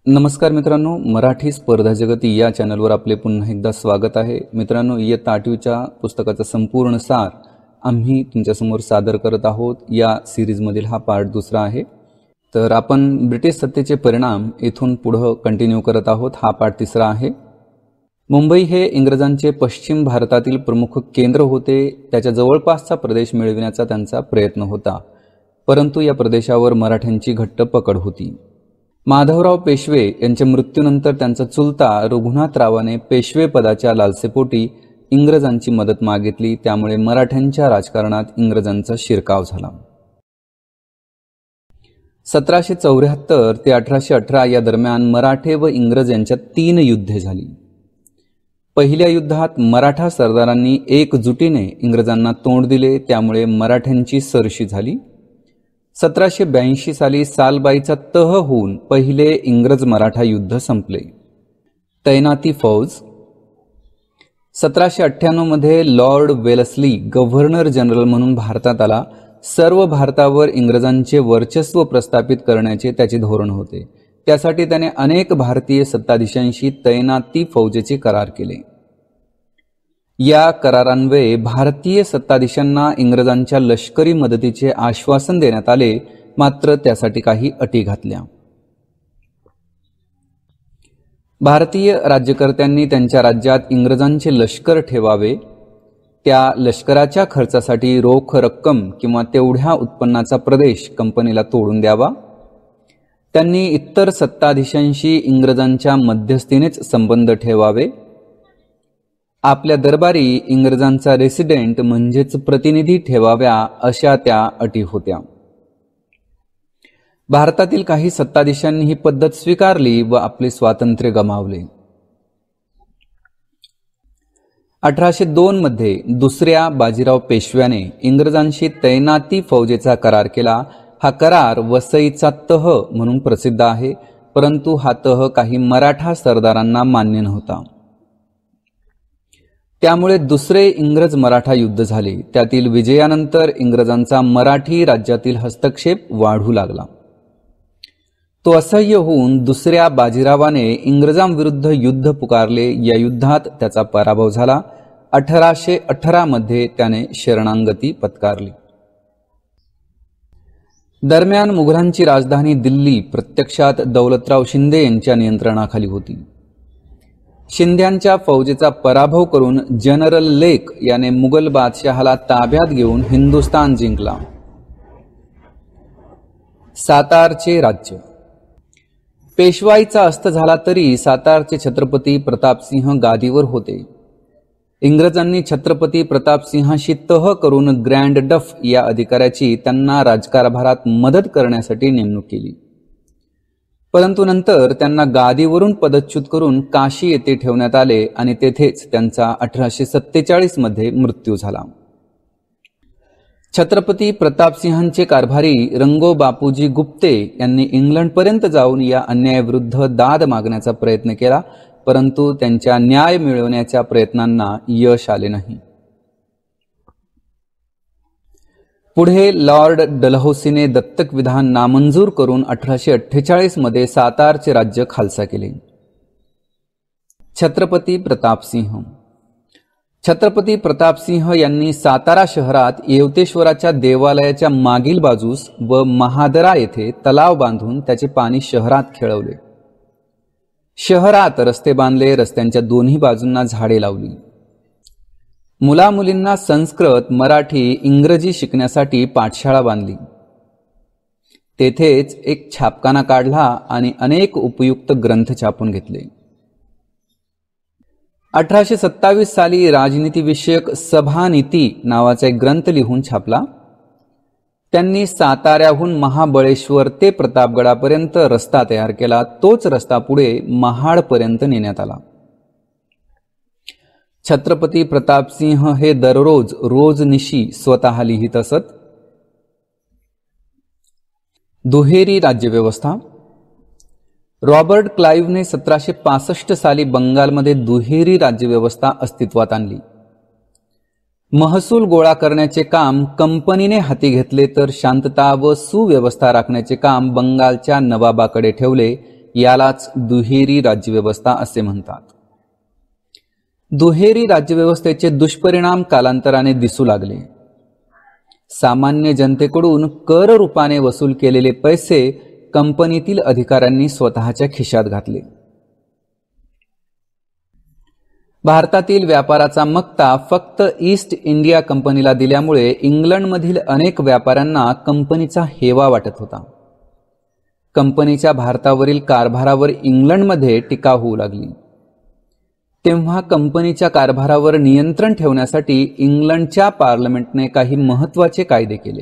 नमस्कार मित्रांनो, मराठी स्पर्धा जगती या चॅनलवर आपले पुन्हा एकदा स्वागत आहे. मित्रांनो, इयत्ता 8वीच्या पुस्तकाचा संपूर्ण सार आम्ही तुमच्यासमोर सादर करत आहोत. या सिरीजमधील हा पार्ट दुसरा आहे. तर आपण ब्रिटिश सत्तेचे परिणाम इथून पुढे कंटिन्यू करत आहोत. हा पार्ट तिसरा आहे. मुंबई हे इंग्रजांचे पश्चिम भारतातील प्रमुख केंद्र होते. त्याच्या जवळपासचा प्रदेश मिळविण्याचा त्यांचा प्रयत्न होता, परंतु या प्रदेशावर मराठ्यांची घट्ट पकड होती. माधवराव पेशवे यांच्या मृत्यूनंतर त्यांचा चुलता रघुनाथरावाने पेशवे पदाच्या लालसेपोटी इंग्रजांची मदत मागितली. त्यामुळे मराठ्यांच्या राजकारणात इंग्रजांचा शिरकाव झाला. 1774 ते 1818 या दरम्यान मराठे व इंग्रज यांच्यात 3 युद्धे झाली. पहिल्या युद्धात मराठा सरदारांनी एकजुटीने इंग्रजांना तोंड दिले, त्यामुळे मराठ्यांची सरशी झाली. 1782 साली सालबाईचा तह होऊन पहिले इंग्रज मराठा युद्ध संपले. तैनाती फौज. 1798 मध्ये लॉर्ड वेलस्ली गव्हर्नर जनरल म्हणून भारतात आला. सर्व भारतावर इंग्रजांचे वर्चस्व प्रस्थापित करण्याचे त्याचे धोरण होते. त्यासाठी त्याने अनेक भारतीय सत्ताधीशांशी तैनाती फौजेचे करार केले. या करारान्वये भारतीय सत्ताधीशांना इंग्रजांच्या लष्करी मदतीचे आश्वासन देण्यात आले, मात्र त्यासाठी काही अटी घातल्या. भारतीय राज्यकर्त्यांनी त्यांच्या राज्यात इंग्रजांचे लष्कर ठेवावे. त्या लष्कराच्या खर्चासाठी रोख रक्कम किंवा तेवढ्या उत्पन्नाचा प्रदेश कंपनीला तोडून द्यावा. त्यांनी इतर सत्ताधीशांशी इंग्रजांच्या मध्यस्थीनेच संबंध ठेवावे. आपल्या दरबारी इंग्रजांचा रेसिडेंट म्हणजेच प्रतिनिधी ठेवाव्या, अशा त्या अटी होत्या. भारतातील काही सत्ताधीशांनी ही पद्धत स्वीकारली व आपले स्वातंत्र्य गमावले. 1802 मध्ये दुसऱ्या बाजीराव पेशव्याने इंग्रजांशी तैनाती फौजेचा करार केला. हा करार वसईचा तह म्हणून प्रसिद्ध आहे, परंतु हा तह काही मराठा सरदारांना मान्य नव्हता. त्यामुळे दुसरे इंग्रज मराठा युद्ध झाले. त्यातील विजयानंतर इंग्रजांचा मराठी राज्यातील हस्तक्षेप वाढू लागला. तो असह्य होऊन दुसऱ्या बाजीरावाने इंग्रजांविरुद्ध युद्ध पुकारले. या युद्धात त्याचा पराभव झाला. 1818 मध्ये त्याने शरणागती पत्करली. दरम्यान मुघलांची राजधानी दिल्ली प्रत्यक्षात दौलतराव शिंदे यांच्या नियंत्रणाखाली होती. शिंद्यांच्या फौजेचा पराभव करून जनरल लेक याने मुघल बादशहाला ताब्यात घेऊन हिंदुस्थान जिंकला. सातारचे राज्य. पेशवाईचा अस्त झाला तरी सातारचे छत्रपती प्रतापसिंह गादीवर होते. इंग्रजांनी छत्रपती प्रतापसिंहाशी तह करून ग्रँड डफ या अधिकाऱ्याची त्यांना राजकारभारात मदत करण्यासाठी नेमणूक केली, परंतु नंतर त्यांना गादीवरून पदच्युत करून काशी येथे ठेवण्यात आले आणि तेथेच त्यांचा 1847 मध्ये मृत्यू झाला. छत्रपती प्रतापसिंहांचे कारभारी रंगो बापूजी गुप्ते यांनी इंग्लंडपर्यंत जाऊन या अन्यायाविरुद्ध दाद मागण्याचा प्रयत्न केला, परंतु त्यांच्या न्याय मिळवण्याच्या प्रयत्नांना यश आले नाही. पुढे लॉर्ड डलहौसीने दत्तक विधान नामंजूर करून 1848 मध्ये सातारचे राज्य खालसा केले. छत्रपती प्रतापसिंह. छत्रपती प्रतापसिंह यांनी सातारा शहरात येवतेश्वराच्या देवालयाच्या मागील बाजूस व महादरा येथे तलाव बांधून त्याचे पाणी शहरात खेळवले. शहरात रस्ते बांधले. रस्त्यांच्या दोन्ही बाजूंना झाडे लावली. मुलामुलींना संस्कृत, मराठी, इंग्रजी शिकण्यासाठी पाठशाळा बांधली. तेथेच एक छापखाना काढला आणि अनेक उपयुक्त ग्रंथ छापून घेतले. 1827 साली राजनीतीविषयक सभानीती नावाचा एक ग्रंथ लिहून छापला. त्यांनी साताऱ्याहून महाबळेश्वर ते प्रतापगडापर्यंत रस्ता तयार केला. तोच रस्ता पुढे महाडपर्यंत नेण्यात आला. छत्रपती प्रतापसिंह हे दररोज रोजनिशी स्वतः लिहित असत. दुहेरी राज्यव्यवस्था. रॉबर्ट क्लाइव्हने 1765 साली बंगालमध्ये दुहेरी राज्यव्यवस्था अस्तित्वात आणली. महसूल गोळा करण्याचे काम कंपनीने हाती घेतले, तर शांतता व सुव्यवस्था राखण्याचे काम बंगालच्या नवाबाकडे ठेवले. यालाच दुहेरी राज्यव्यवस्था असे म्हणतात. दुहेरी राज्यव्यवस्थेचे दुष्परिणाम कालांतराने दिसू लागले. सामान्य जनतेकडून कर रूपाने वसूल केलेले पैसे कंपनीतील अधिकाऱ्यांनी स्वतःच्या खिशात घातले. भारतातील व्यापाराचा मक्ता फक्त ईस्ट इंडिया कंपनीला दिल्यामुळे इंग्लंडमधील अनेक व्यापाऱ्यांना कंपनीचा हेवा वाटत होता. कंपनीच्या भारतावरील कारभारावर इंग्लंडमध्ये टीका होऊ लागली. तेव्हा कंपनीच्या कारभारावर नियंत्रण ठेवण्यासाठी इंग्लंडच्या पार्लमेंटने काही महत्त्वाचे कायदे केले.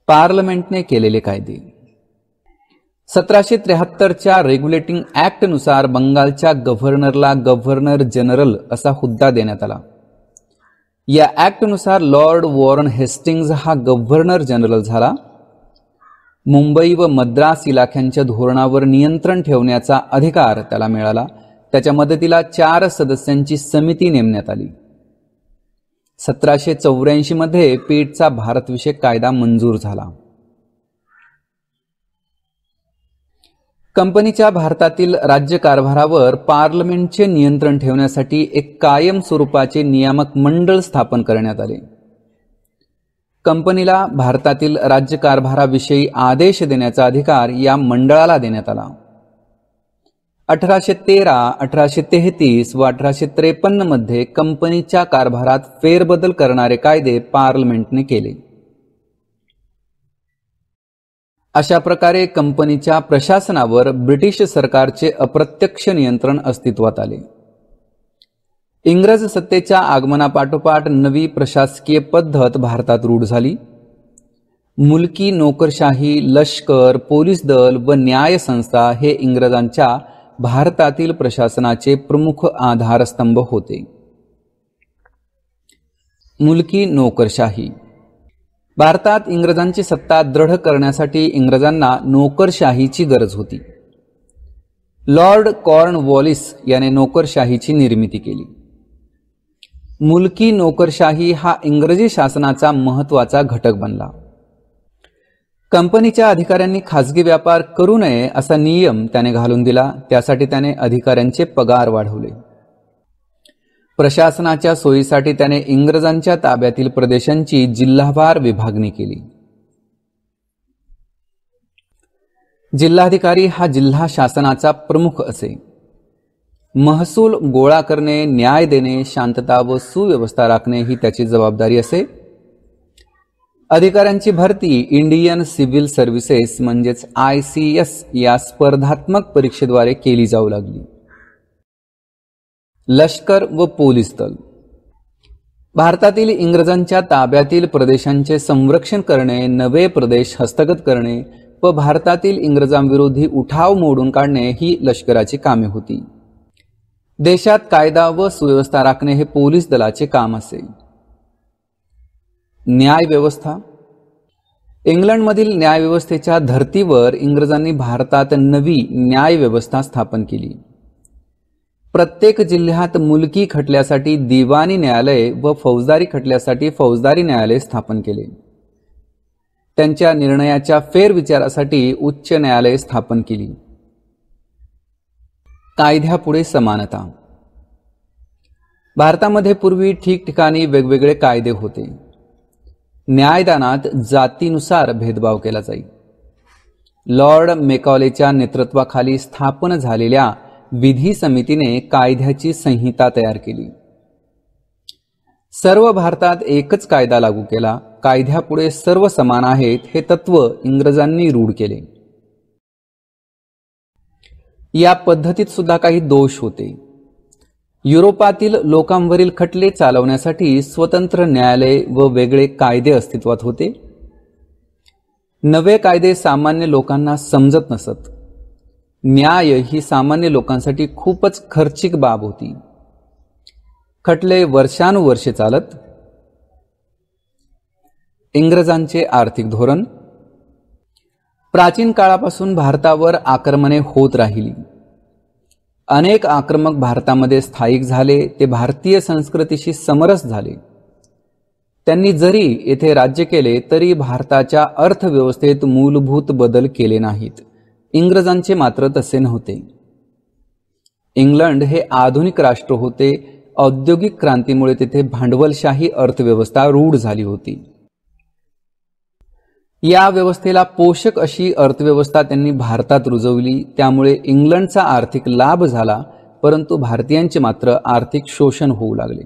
पार्लमेंटने केलेले कायदे 1773च्या रेग्युलेटिंग ऍक्ट नुसार बंगालच्या गव्हर्नरला गव्हर्नर जनरल असा हुद्दा देण्यात आला. या ऍक्ट नुसार लॉर्ड वॉरन हेस्टिंग्ज हा गव्हर्नर जनरल झाला. मुंबई व मद्रास इलाख्यांच्या धोरणावर नियंत्रण ठेवण्याचा अधिकार त्याला मिळाला. त्याच्या मदतीला 4 सदस्यांची समिती नेमण्यात आली. 1784 मध्ये पीटचा भारतविषयक कायदा मंजूर झाला. कंपनीच्या भारतातील राज्यकारभारावर पार्लमेंटचे नियंत्रण ठेवण्यासाठी एक कायम स्वरूपाचे नियामक मंडळ स्थापन करण्यात आले. कंपनीला भारतातील राज्यकारभाराविषयी आदेश देण्याचा अधिकार या मंडळाला देण्यात आला. 1813, 1833 व 1853 मध्ये कंपनीच्या कारभारात फेरबदल करणारे कायदे पार्लमेंटने केले. अशा प्रकारे कंपनीच्या प्रशासनावर ब्रिटिश सरकारचे अप्रत्यक्ष नियंत्रण अस्तित्वात आले. इंग्रज सत्तेच्या आगमनापाठोपाठ नवी प्रशासकीय पद्धत भारतात रूढ झाली. मुलकी नोकरशाही, लष्कर, पोलीस दल व न्याय संस्था हे इंग्रजांच्या भारतातील प्रशासनाचे प्रमुख आधारस्तंभ होते. मुलकी नोकरशाही भारतात इंग्रजांची सत्ता दृढ करण्यासाठी इंग्रजांना नोकरशाहीची गरज होती. लॉर्ड कॉर्नवॉलिस याने नोकरशाहीची निर्मिती केली. मुलकी नोकरशाही हा इंग्रजी शासनाचा महत्त्वाचा घटक बनला. कंपनीच्या अधिकाऱ्यांनी खाजगी व्यापार करू नये असा नियम त्याने घालून दिला. त्यासाठी त्याने अधिकाऱ्यांचे पगार वाढवले. प्रशासनाच्या सोयीसाठी त्याने इंग्रजांच्या ताब्यातील प्रदेशांची जिल्हावार विभागणी केली. जिल्हाधिकारी हा जिल्हा शासनाचा प्रमुख असे. महसूल गोळा करणे, न्याय देणे, शांतता व सुव्यवस्था राखणे ही त्याची जबाबदारी असे. अधिकाऱ्यांची भरती इंडियन सिव्हिल सर्व्हिसेस म्हणजेच ICS या स्पर्धात्मक परीक्षेद्वारे केली जाऊ लागली. लष्कर व पोलीस दल भारतातील इंग्रजांच्या ताब्यातील प्रदेशांचे संरक्षण करणे, नवे प्रदेश हस्तगत करणे व भारतातील इंग्रजांविरोधी उठाव मोडून काढणे ही लष्कराची कामे होती. देशात कायदा व सुव्यवस्था राखणे हे पोलीस दलाचे काम असे. न्याय व्यवस्था इंग्लंडमधील न्यायव्यवस्थेच्या धर्तीवर इंग्रजांनी भारतात नवी न्याय व्यवस्था स्थापन केली. प्रत्येक जिल्ह्यात मुलकी खटल्यासाठी दिवाणी न्यायालय व फौजदारी खटल्यासाठी फौजदारी न्यायालय स्थापन केले. त्यांच्या निर्णयाच्या फेरविचारासाठी उच्च न्यायालय स्थापन केली. कायद्यापुढे समानता भारतामध्ये पूर्वी ठिकठिकाणी वेगवेगळे कायदे होते. न्यायदानात जातीनुसार भेदभाव केला जाई. लॉर्ड मेकॉलेच्या नेतृत्वाखाली स्थापन झालेल्या विधी समितीने कायद्याची संहिता तयार केली. सर्व भारतात एकच कायदा लागू केला. कायद्यापुढे सर्व समान आहेत हे तत्व इंग्रजांनी रूढ केले. या पद्धतीत सुद्धा काही दोष होते. युरोपातील लोकांवरील खटले चालवण्यासाठी स्वतंत्र न्यायालय व वेगळे कायदे अस्तित्वात होते. नवे कायदे सामान्य लोकांना समजत नसत. न्याय ही सामान्य लोकांसाठी खूपच खर्चिक बाब होती. खटले वर्षानुवर्षे चालत. इंग्रजांचे आर्थिक धोरण प्राचीन काळापासून भारतावर आक्रमणे होत राहिली. अनेक आक्रमक भारतामध्ये स्थायिक झाले. ते भारतीय संस्कृतीशी समरस झाले. त्यांनी जरी येथे राज्य केले तरी भारताच्या अर्थव्यवस्थेत मूलभूत बदल केले नाहीत. इंग्रजांचे मात्र तसे नव्हते. इंग्लंड हे आधुनिक राष्ट्र होते. औद्योगिक क्रांतीमुळे तेथे भांडवलशाही अर्थव्यवस्था रूढ झाली होती. या व्यवस्थेला पोषक अशी अर्थव्यवस्था त्यांनी भारतात रुजवली. त्यामुळे इंग्लंडचा आर्थिक लाभ झाला, परंतु भारतीयांचे मात्र आर्थिक शोषण होऊ लागले.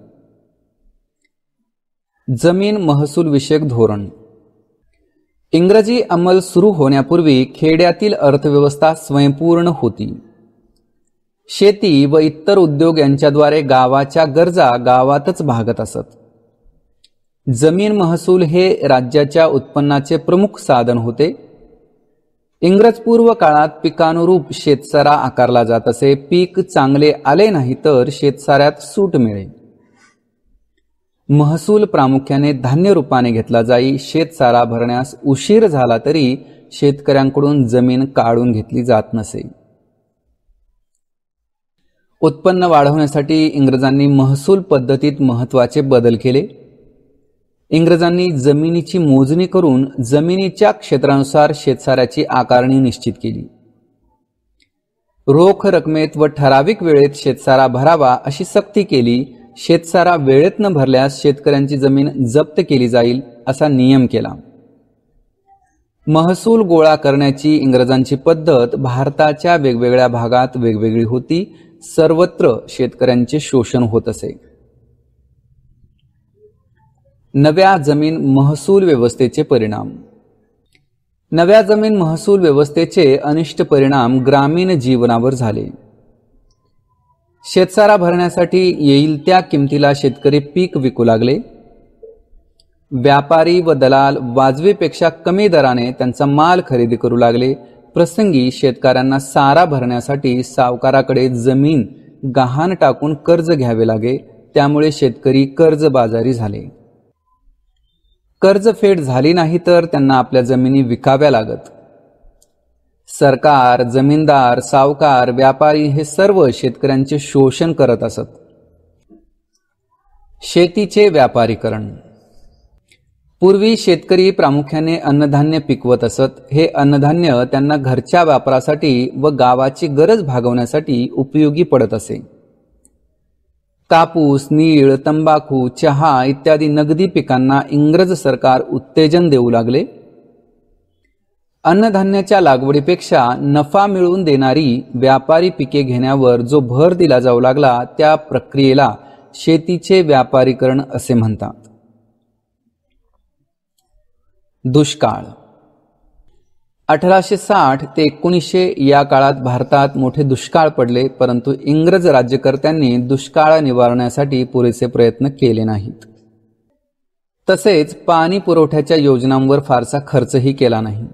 जमीन महसूल विषयक धोरण. इंग्रजी अंमल सुरू होण्यापूर्वी खेड्यातील अर्थव्यवस्था स्वयंपूर्ण होती. शेती व इतर उद्योग यांच्याद्वारे गावाच्या गरजा गावातच भागत असत. जमीन महसूल हे राज्याच्या उत्पन्नाचे प्रमुख साधन होते. इंग्रजपूर्व काळात पिकानुरूप शेतसारा आकारला जात असे. पीक चांगले आले नाही तर शेतसाऱ्यात सूट मिळे. महसूल प्रामुख्याने धान्य रूपाने घेतला जाई. शेतसारा भरण्यास उशीर झाला तरी शेतकऱ्यांकडून जमीन काढून घेतली जात नसे. उत्पन्न वाढवण्यासाठी इंग्रजांनी महसूल पद्धतीत महत्त्वाचे बदल केले. इंग्रजांनी जमिनीची मोजणी करून जमिनीच्या क्षेत्रानुसार शेतसाऱ्याची आकारणी निश्चित केली. रोख रकमेत व ठराविक वेळेत शेतसारा भरावा अशी सक्ती केली. शेतसारा वेळेत न भरल्यास शेतकऱ्यांची जमीन जप्त केली जाईल असा नियम केला. महसूल गोळा करण्याची इंग्रजांची पद्धत भारताच्या वेगवेगळ्या भागात वेगवेगळी होती. सर्वत्र शेतकऱ्यांचे शोषण होत असे. नव्या जमीन महसूल व्यवस्थेचे परिणाम. नव्या जमीन महसूल व्यवस्थेचे अनिष्ट परिणाम ग्रामीण जीवनावर झाले. शेतसारा भरण्यासाठी येईल त्या किमतीला शेतकरी पीक विकू लागले. व्यापारी व दलाल वाजवीपेक्षा कमी दराने त्यांचा माल खरेदी करू लागले. प्रसंगी शेतकऱ्यांना सारा भरण्यासाठी सावकाराकडे जमीन गहाण टाकून कर्ज घ्यावे लागे. त्यामुळे शेतकरी कर्जबाजारी झाले. कर्जफेड झाली नाही तर त्यांना आपल्या जमिनी विकाव्या लागत. सरकार, जमीनदार, सावकार, व्यापारी हे सर्व शेतकऱ्यांचे शोषण करत असत. शेतीचे व्यापारीकरण. पूर्वी शेतकरी प्रामुख्याने अन्नधान्य पिकवत असत. हे अन्नधान्य त्यांना घरच्या वापरासाठी व गावाची गरज भागवण्यासाठी उपयोगी पडत असे. कापूस, नीळ, तंबाखू, चहा इत्यादी नगदी पिकांना इंग्रज सरकार उत्तेजन देऊ लागले. अन्नधान्याच्या लागवडीपेक्षा नफा मिळवून देणारी व्यापारी पिके घेण्यावर जो भर दिला जाऊ लागला त्या प्रक्रियेला शेतीचे व्यापारीकरण असे म्हणतात. दुष्काळ. 1860 ते 1900 या काळात भारतात मोठे दुष्काळ पडले, परंतु इंग्रज राज्यकर्त्यांनी दुष्काळ निवारण्यासाठी पुरेसे प्रयत्न केले नाहीत. तसेच पाणी पुरवठ्याच्या योजनांवर फारसा खर्चही केला नाही.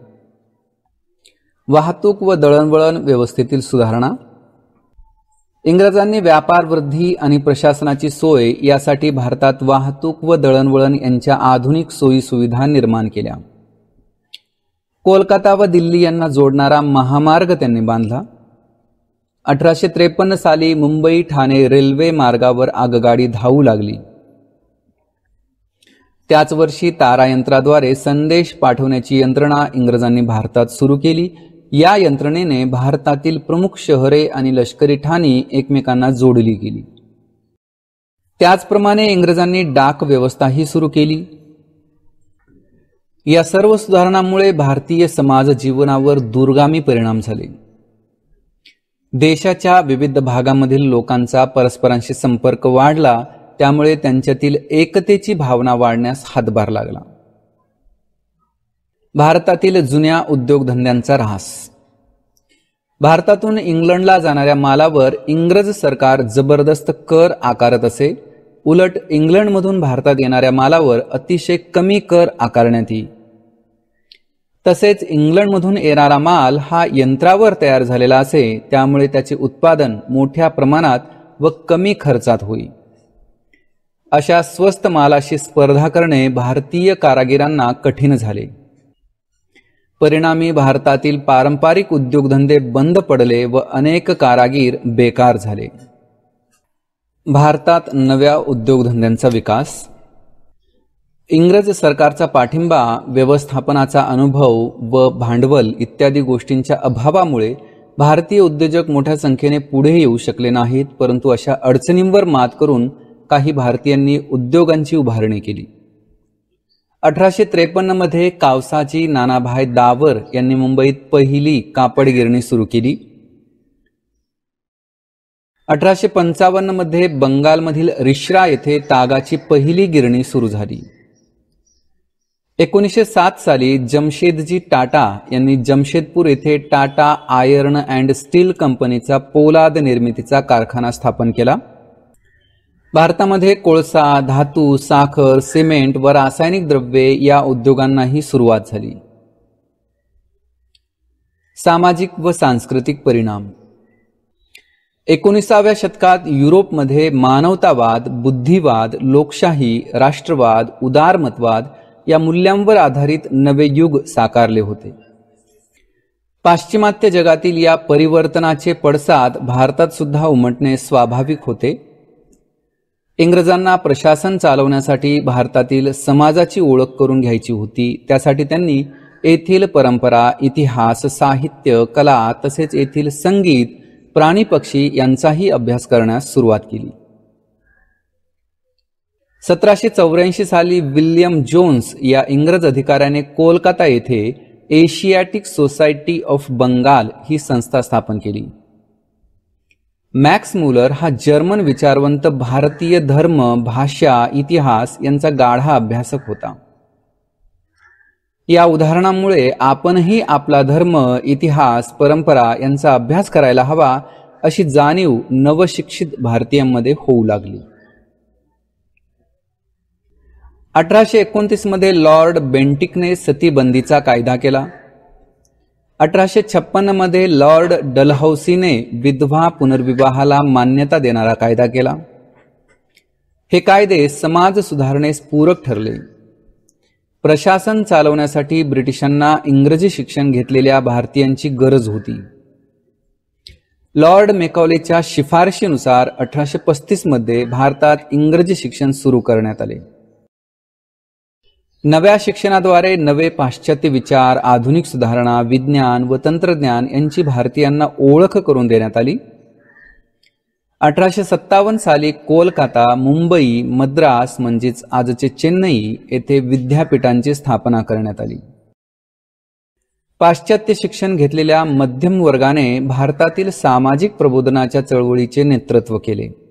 वाहतूक व दळणवळण व्यवस्थेतील सुधारणा. इंग्रजांनी व्यापार वृद्धी आणि प्रशासनाची सोय यासाठी भारतात वाहतूक व दळणवळण यांच्या आधुनिक सोयी सुविधा निर्माण केल्या. कोलकाता व दिल्ली यांना जोडणारा महामार्ग त्यांनी बांधला. 1853 साली मुंबई ठाणे रेल्वे मार्गावर आगगाडी धावू लागली. त्याच वर्षी तारायंत्राद्वारे संदेश पाठवण्याची यंत्रणा इंग्रजांनी भारतात सुरू केली. या यंत्रणेने भारतातील प्रमुख शहरे आणि लष्करी ठाणी एकमेकांना जोडली गेली. त्याचप्रमाणे इंग्रजांनी डाक व्यवस्थाही सुरू केली. या सर्व सुधारणांमुळे भारतीय समाज जीवनावर दूरगामी परिणाम झाले. देशाच्या विविध भागांमधील लोकांचा परस्परांशी संपर्क वाढला. त्यामुळे त्यांच्यातील एकतेची भावना वाढण्यास हातभार लागला. भारतातील जुन्या उद्योगधंद्यांचा ऱ्हास. भारतातून इंग्लंडला जाणाऱ्या मालावर इंग्रज सरकार जबरदस्त कर आकारत असे. उलट इंग्लंडमधून भारतात येणाऱ्या मालावर अतिशय कमी कर आकारण्यात येई. तसेच इंग्लंडमधून येणारा माल हा यंत्रावर तयार झालेला असे, त्यामुळे त्याचे उत्पादन मोठ्या प्रमाणात व कमी खर्चात होई. अशा स्वस्त मालाशी स्पर्धा करणे भारतीय कारागिरांना कठीण झाले. परिणामी भारतातील पारंपरिक उद्योगधंदे बंद पडले व अनेक कारागीर बेकार झाले. भारतात नव्या उद्योगधंद्यांचा विकास. इंग्रज सरकारचा पाठिंबा, व्यवस्थापनाचा अनुभव व भांडवल इत्यादी गोष्टींच्या अभावामुळे भारतीय उद्योजक मोठ्या संख्येने पुढे येऊ शकले नाहीत, परंतु अशा अडचणींवर मात करून काही भारतीयांनी उद्योगांची उभारणी केली. 1853 मध्ये कावसाची नानाभाई दावर यांनी मुंबईत पहिली कापड गिरणी सुरू केली. 1855 मध्ये बंगालमधील रिश्रा येथे तागाची पहिली गिरणी सुरू झाली. 1907 साली जमशेदजी टाटा यांनी जमशेदपूर येथे टाटा आयर्न अँड स्टील कंपनीचा पोलाद निर्मितीचा कारखाना स्थापन केला. भारतामध्ये कोळसा, धातू, साखर, सिमेंट व रासायनिक द्रव्ये या उद्योगांनाही सुरुवात झाली. सामाजिक व सांस्कृतिक परिणाम. 19व्या शतकात युरोपमध्ये मानवतावाद, बुद्धिवाद, लोकशाही, राष्ट्रवाद, उदारमतवाद या मूल्यांवर आधारित नवे युग साकारले होते. पाश्चिमात्य जगातील या परिवर्तनाचे पडसाद भारतात सुद्धा उमटणे स्वाभाविक होते. इंग्रजांना प्रशासन चालवण्यासाठी भारतातील समाजाची ओळख करून घ्यायची होती. त्यासाठी त्यांनी येथील परंपरा, इतिहास, साहित्य, कला तसेच येथील संगीत, प्राणी पक्षी यांचाही अभ्यास करण्यास सुरुवात केली. 1784 साली विल्यम जोन्स या इंग्रज अधिकाऱ्याने कोलकाता येथे एशियाटिक सोसायटी ऑफ बंगाल ही संस्था स्थापन केली. मॅक्स मुलर हा जर्मन विचारवंत भारतीय धर्म, भाषा, इतिहास यांचा गाढा अभ्यासक होता. या उदाहरणामुळे आपणही आपला धर्म, इतिहास, परंपरा यांचा अभ्यास करायला हवा अशी जाणीव नवशिक्षित भारतीयांमध्ये होऊ लागली. 1829 मध्ये लॉर्ड बेंटिकने सतीबंदीचा कायदा केला. 1856 मध्ये लॉर्ड डलहौसीने विधवा पुनर्विवाहाला मान्यता देणारा कायदा केला. हे कायदे समाज सुधारणेस पूरक ठरले. प्रशासन चालवण्यासाठी ब्रिटिशांना इंग्रजी शिक्षण घेतलेल्या भारतीयांची गरज होती. लॉर्ड मेकॉलेच्या शिफारशीनुसार 1835 मध्ये भारतात इंग्रजी शिक्षण सुरू करण्यात आले. नव्या शिक्षणाद्वारे नवे पाश्चात्य विचार, आधुनिक सुधारणा, विज्ञान व तंत्रज्ञान यांची भारतीयांना ओळख करून देण्यात आली. 1857 साली कोलकाता, मुंबई, मद्रास म्हणजेच आजचे चेन्नई येथे विद्यापीठांची स्थापना करण्यात आली. पाश्चात्य शिक्षण घेतलेल्या मध्यम वर्गाने भारतातील सामाजिक प्रबोधनाच्या चळवळीचे नेतृत्व केले.